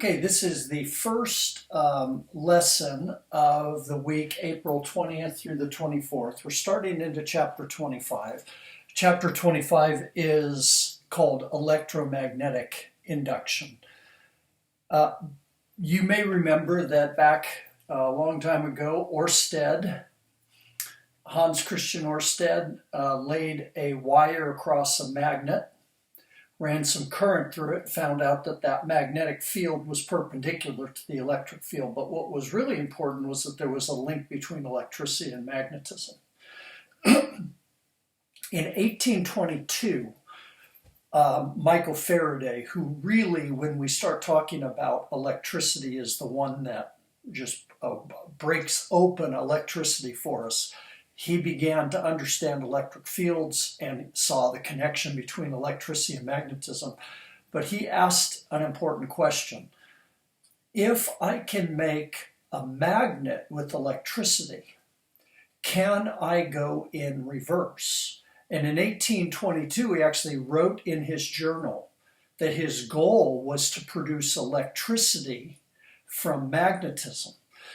Okay, this is the first lesson of the week, April 20th through the 24th. We're starting into chapter 25. Chapter 25 is called Electromagnetic Induction. You may remember that back a long time ago, Hans Christian Ørsted, laid a wire across a magnet, ran some current through it, found out that that magnetic field was perpendicular to the electric field. But what was really important was that there was a link between electricity and magnetism. In 1822, Michael Faraday, who really, when we start talking about electricity, is the one that just breaks open electricity for us, he began to understand electric fields and saw the connection between electricity and magnetism. But he asked an important question. If I can make a magnet with electricity, can I go in reverse? And in 1822, he actually wrote in his journal that his goal was to produce electricity from magnetism.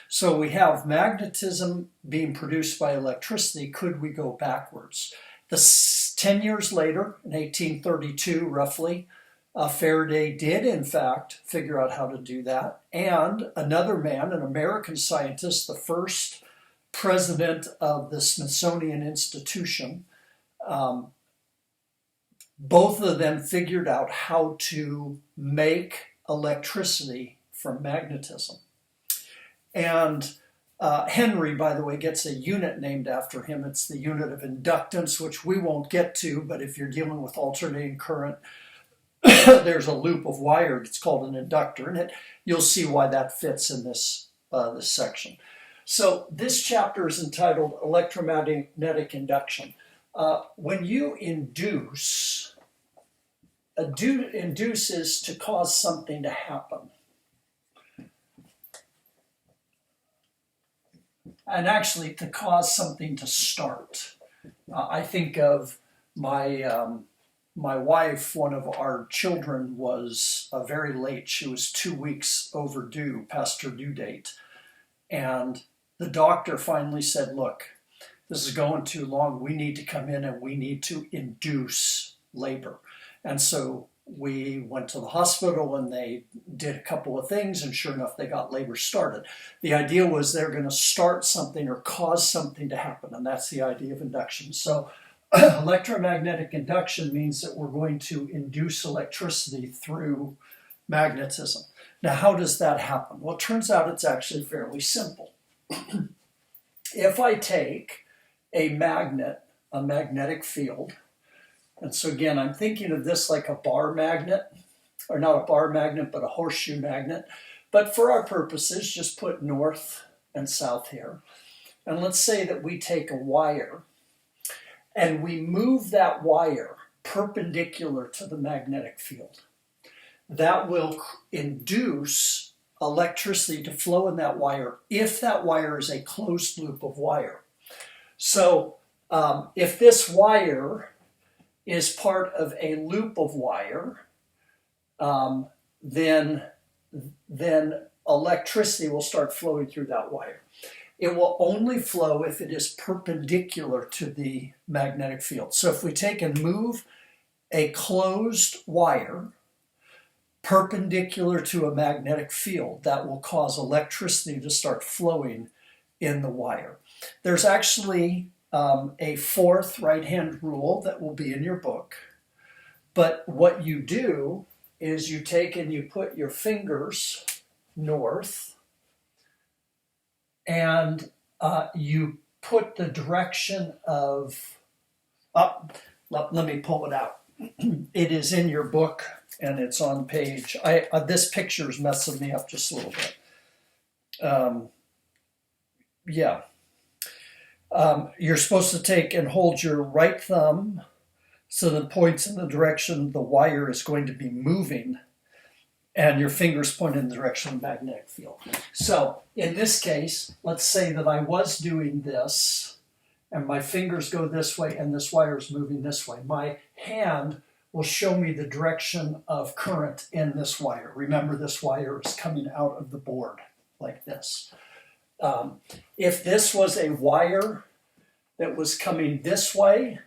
So we have magnetism being produced by electricity. Could we go backwards? 10 years later, in 1832 roughly, Faraday did in fact figure out how to do that. And another man, an American scientist, the first president of the Smithsonian Institution, both of them figured out how to make electricity from magnetism. And Henry, by the way, gets a unit named after him. It's the unit of inductance, which we won't get to, but if you're dealing with alternating current, there's a loop of wire that's called an inductor, and you'll see why that fits in this section. So this chapter is entitled Electromagnetic Induction. When you induce is to cause something to happen. And actually to cause something to start. I think of my wife. One of our children was very late. She was 2 weeks overdue, past her due date. And the doctor finally said, look, this is going too long. We need to come in and we need to induce labor. And so we went to the hospital and they did a couple of things, and sure enough, they got labor started. The idea was they're going to start something or cause something to happen, and that's the idea of induction. So electromagnetic induction means that we're going to induce electricity through magnetism. Now, how does that happen? Well, it turns out it's actually fairly simple. If I take a magnet, a magnetic field, and so again, I'm thinking of this like a bar magnet, or not a bar magnet, but a horseshoe magnet. But for our purposes, just put north and south here. And let's say that we take a wire and we move that wire perpendicular to the magnetic field. That will induce electricity to flow in that wire if that wire is a closed loop of wire. So if this wire is part of a loop of wire, then electricity will start flowing through that wire. It will only flow if it is perpendicular to the magnetic field. So if we take and move a closed wire perpendicular to a magnetic field, that will cause electricity to start flowing in the wire. There's actually a fourth right-hand rule that will be in your book. But what you do is you take and you put your fingers north, and you put the direction of up. Let me pull it out. It is in your book, and it's on page. This picture is messing me up just a little bit. You're supposed to take and hold your right thumb so that it points in the direction the wire is going to be moving, and your fingers point in the direction of the magnetic field. So in this case, let's say that I was doing this, and my fingers go this way, and this wire is moving this way. My hand will show me the direction of current in this wire. Remember, this wire is coming out of the board like this. If this was a wire that was coming this way,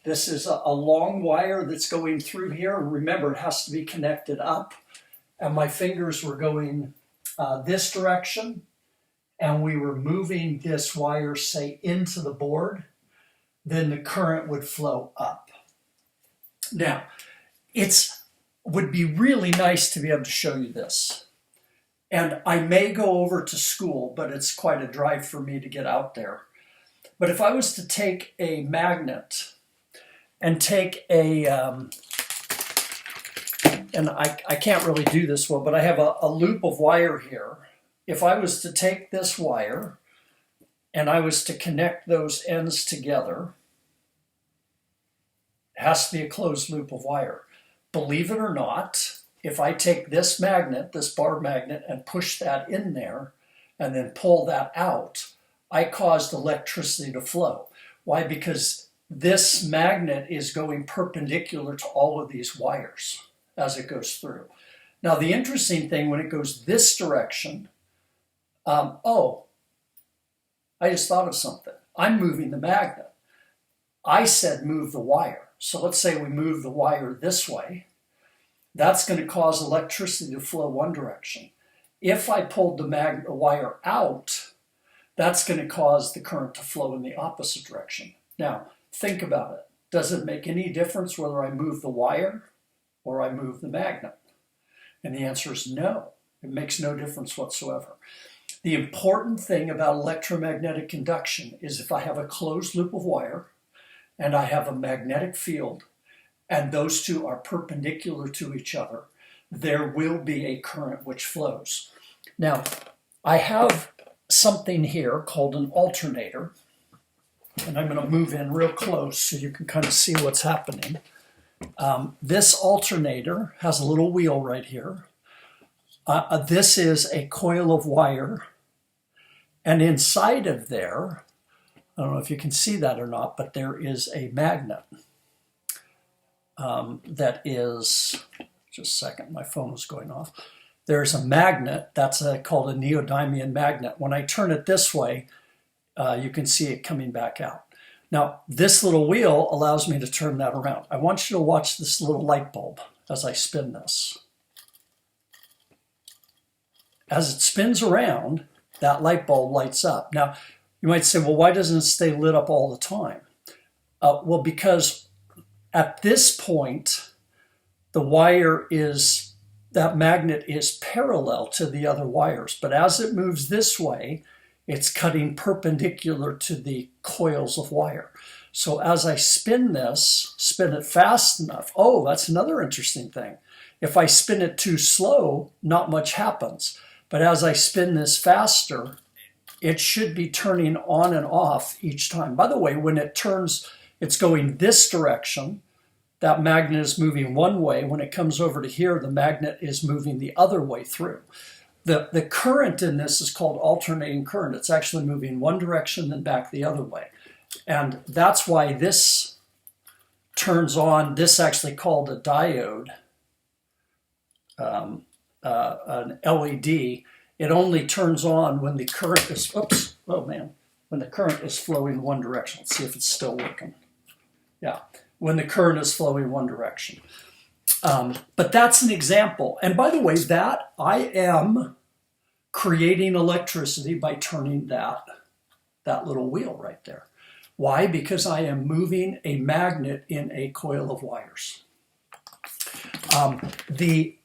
this is a long wire that's going through here. Remember, it has to be connected up. And my fingers were going this direction, and we were moving this wire, say, into the board, then the current would flow up. Now, it would be really nice to be able to show you this. And I may go over to school, but it's quite a drive for me to get out there. But if I was to take a magnet and take a, and I can't really do this well, but I have a loop of wire here. If I was to take this wire and I was to connect those ends together, it has to be a closed loop of wire. Believe it or not, if I take this magnet, this bar magnet, and push that in there and then pull that out, I caused electricity to flow. Why? Because this magnet is going perpendicular to all of these wires as it goes through. Now, the interesting thing, when it goes this direction, I just thought of something. I'm moving the magnet. I said move the wire. So let's say we move the wire this way. That's going to cause electricity to flow one direction. If I pulled the wire out, that's going to cause the current to flow in the opposite direction. Now, think about it. Does it make any difference whether I move the wire or I move the magnet? And the answer is no. It makes no difference whatsoever. The important thing about electromagnetic induction is if I have a closed loop of wire and I have a magnetic field and those two are perpendicular to each other, there will be a current which flows. Now, I have something here called an alternator, and I'm going to move in real close so you can kind of see what's happening. This alternator has a little wheel right here. This is a coil of wire, and inside of there, I don't know if you can see that or not, but there is a magnet that is, just a second, my phone was going off. There's a magnet that's called a neodymium magnet. When I turn it this way, you can see it coming back out. Now, this little wheel allows me to turn that around. I want you to watch this little light bulb as I spin this. As it spins around, that light bulb lights up. Now, you might say, well, why doesn't it stay lit up all the time? Well, because at this point, the wire is, that magnet is parallel to the other wires. But as it moves this way, it's cutting perpendicular to the coils of wire. So as I spin this, spin it fast enough. Oh, that's another interesting thing. If I spin it too slow, not much happens. But as I spin this faster, it should be turning on and off each time. By the way, when it turns, it's going this direction. That magnet is moving one way. When it comes over to here, the magnet is moving the other way through. The current in this is called alternating current. It's actually moving one direction then back the other way. And that's why this turns on, this actually called a diode, an LED. It only turns on when the current is, when the current is flowing one direction. Let's see if it's still working. Yeah, when the current is flowing one direction. But that's an example. And by the way, that I am creating electricity by turning that little wheel right there. Why? Because I am moving a magnet in a coil of wires. The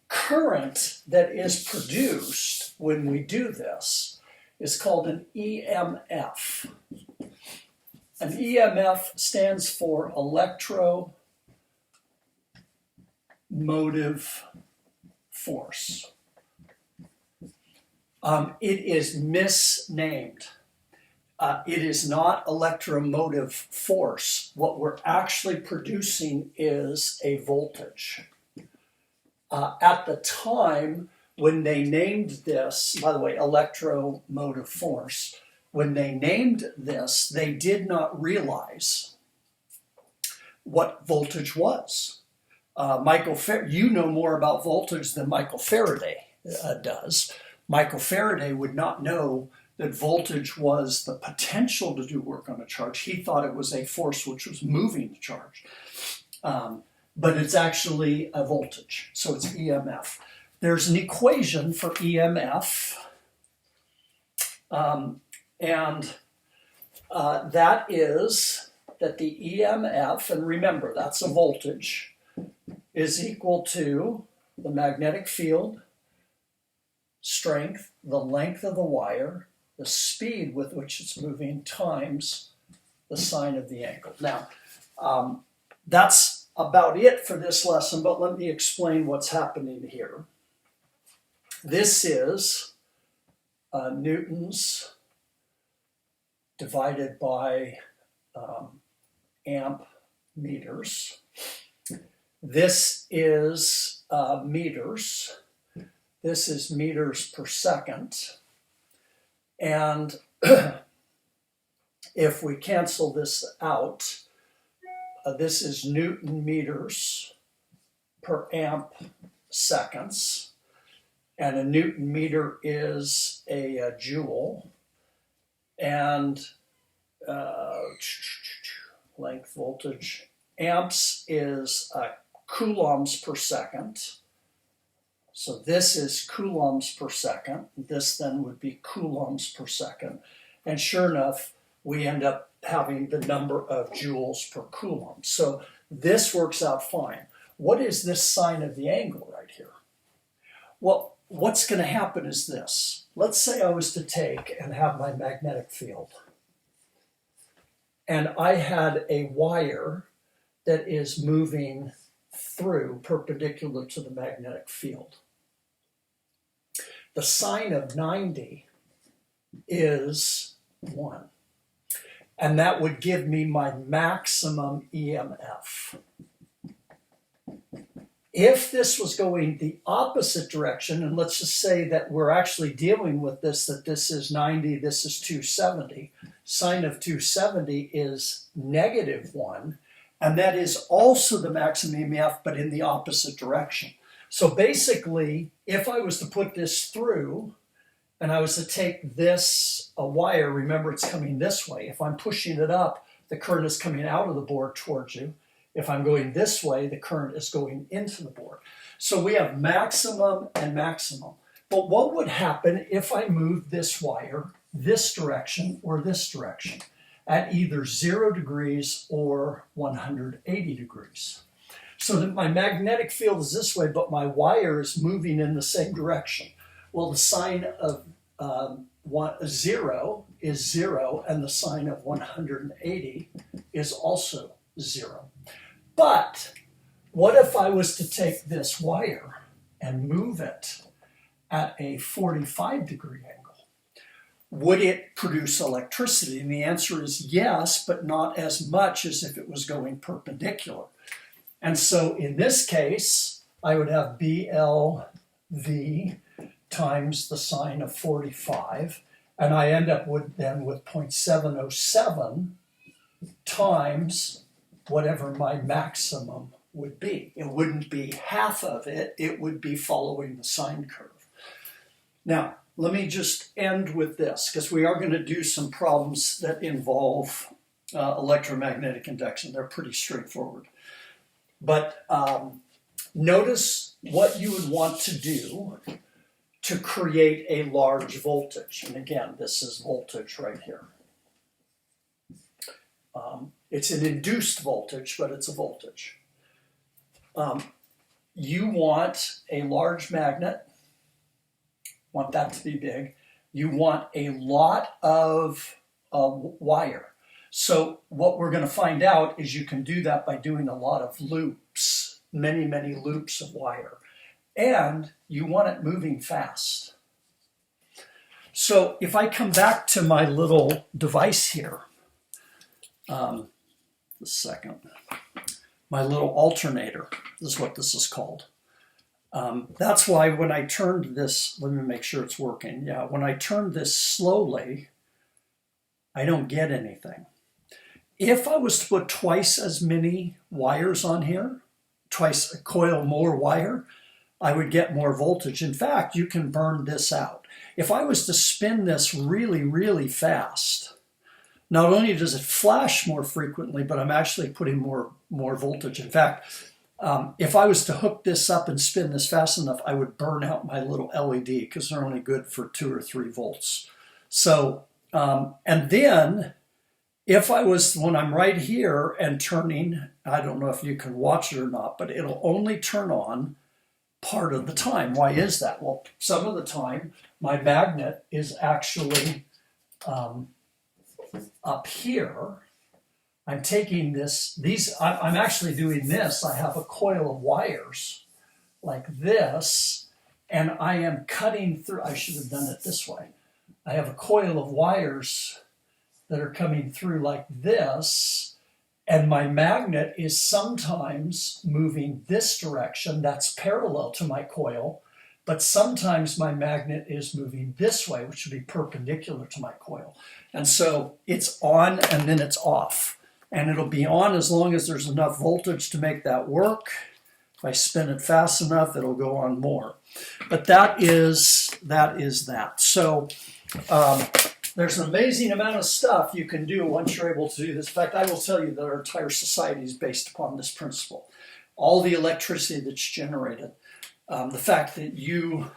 current that is produced when we do this is called an EMF. An EMF stands for electromotive force. It is misnamed. It is not electromotive force. What we're actually producing is a voltage. At the time when they named this, by the way, electromotive force, when they named this, they did not realize what voltage was. You know more about voltage than Michael Faraday does. Michael Faraday would not know that voltage was the potential to do work on a charge. He thought it was a force which was moving the charge. But it's actually a voltage, so it's EMF. There's an equation for EMF, that is that the EMF, and remember that's a voltage, is equal to the magnetic field strength, the length of the wire, the speed with which it's moving, times the sine of the angle. Now, that's about it for this lesson, but let me explain what's happening here. This is newtons divided by amp meters. This is meters. This is meters per second. And if we cancel this out, this is Newton meters per amp seconds. And a Newton meter is a joule. And length, voltage, amps is coulombs per second. So this is coulombs per second. This then would be coulombs per second. And sure enough, we end up having the number of joules per coulomb. So this works out fine. What is this sine of the angle right here? Well, what's going to happen is this. Let's say I was to take and have my magnetic field. And I had a wire that is moving through perpendicular to the magnetic field. The sine of 90 is 1. And that would give me my maximum EMF. If this was going the opposite direction, and let's just say that we're actually dealing with this, that this is 90, this is 270, sine of 270 is -1, and that is also the maximum EMF, but in the opposite direction. So basically, if I was to put this through, and I was to take this, a wire, remember it's coming this way. If I'm pushing it up, the current is coming out of the board towards you. If I'm going this way, the current is going into the board. So we have maximum and maximum. But what would happen if I moved this wire this direction or this direction at either 0 degrees or 180 degrees? So that my magnetic field is this way, but my wire is moving in the same direction. Well, the sine of 0 is 0, and the sine of 180 is also 0. But what if I was to take this wire and move it at a 45-degree angle? Would it produce electricity? And the answer is yes, but not as much as if it was going perpendicular. And so in this case, I would have BLV times the sine of 45, and I end up with 0.707 times whatever my maximum would be. It wouldn't be half of it, it would be following the sine curve. Now, let me just end with this, because we are going to do some problems that involve electromagnetic induction. They're pretty straightforward. But notice what you would want to do to create a large voltage. And again, this is voltage right here. It's an induced voltage, but it's a voltage. You want a large magnet, want that to be big. You want a lot of wire. So what we're going to find out is you can do that by doing a lot of loops, many, many loops of wire. And you want it moving fast. So if I come back to my little device here, my little alternator, this is what this is called. That's why when I turned this, let me make sure it's working. Yeah, when I turn this slowly, I don't get anything. If I was to put twice as many wires on here, twice a coil more wire, I would get more voltage. In fact, you can burn this out. If I was to spin this really, really fast, not only does it flash more frequently, but I'm actually putting more voltage. In fact, if I was to hook this up and spin this fast enough, I would burn out my little LED because they're only good for 2 or 3 volts. So, and then if I was, when I'm right here and turning, I don't know if you can watch it or not, but it'll only turn on part of the time. Why is that? Well, some of the time my magnet is actually up here. I'm taking I'm actually doing this. I have a coil of wires like this, and I am cutting through. I should have done it this way. I have a coil of wires that are coming through like this, and my magnet is sometimes moving this direction. That's parallel to my coil, but sometimes my magnet is moving this way, which would be perpendicular to my coil. And so it's on and then it's off. And it'll be on as long as there's enough voltage to make that work. If I spin it fast enough, it'll go on more. But that is that. So there's an amazing amount of stuff you can do once you're able to do this. In fact, I will tell you that our entire society is based upon this principle. All the electricity that's generated, the fact that you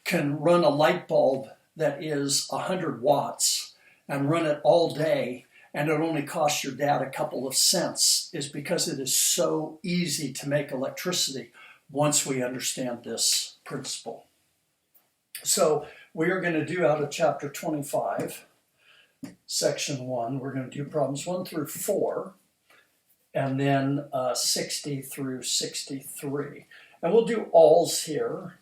can run a light bulb that is 100 watts and run it all day, and it only costs your dad a couple of cents, is because it is so easy to make electricity once we understand this principle. So we are going to do out of chapter 25, section 1, we're going to do problems 1 through 4, and then 60 through 63. And we'll do alls here.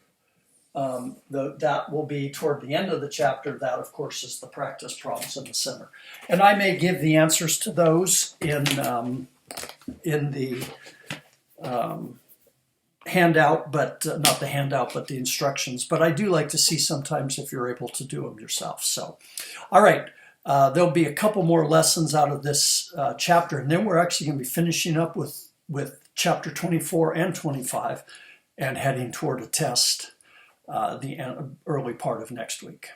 That will be toward the end of the chapter. That, of course, is the practice problems in the center. And I may give the answers to those in the handout, but not the handout, but the instructions. But I do like to see sometimes if you're able to do them yourself. So, all right, there'll be a couple more lessons out of this chapter, and then we're actually going to be finishing up with chapter 24 and 25 and heading toward a test the early part of next week.